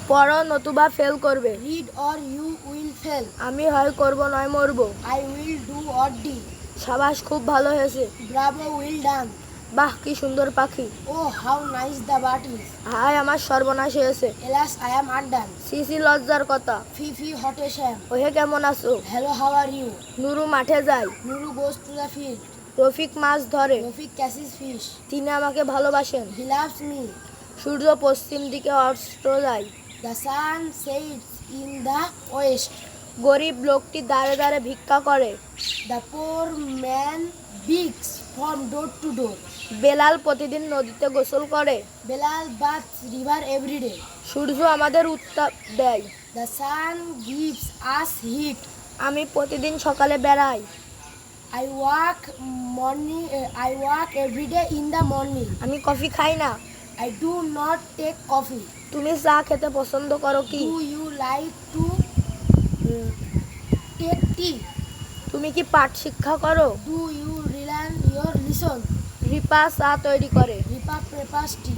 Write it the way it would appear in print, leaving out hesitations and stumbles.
পড়ো নতুবা ফেল করবে। Read or you will fail. আমি হয় করব নয় মরব। I will do or do. সাবাস, খুব ভালো হয়েছে। Bravo, well done. বাহ, কি সুন্দর পাখি। Oh, how nice the bird is. হায়, আমার সর্বনাশ হয়েছে। Alas, I am undone. CC, লজ্জার কথা। Fifi, hot as sham. ওহে, কেমন আছো? Hello, how are you? Nuru মাঠে যায়। Nuru goes to the field. Rafiq মাছ ধরে। Rafik catches fish. তিনি আমাকে ভালোবাসেন। He loves me. সূর্য পশ্চিম দিকে অস্ত যায়। The sun sets in the west. গরিব লোকটি দাঁড়ে দাঁড়ে ভিক্ষা করে। The poor man begs from door to door. Belal প্রতিদিন নদীতে গোসল করে। Belal baths river every day. সূর্য আমাদের উত্তাপ দেয়। The sun gives us heat. আমি প্রতিদিন সকালে বেড়াই। I walk every day in the morning. আমি কফি খাই না। I do not take coffee. তুমি চা খেতে পছন্দ করো কি? Do you like to take tea? তুমি কি পাঠ শিক্ষা করো? Do you learn your lesson? Ripa চা তৈরি করে। Ripa prepares tea.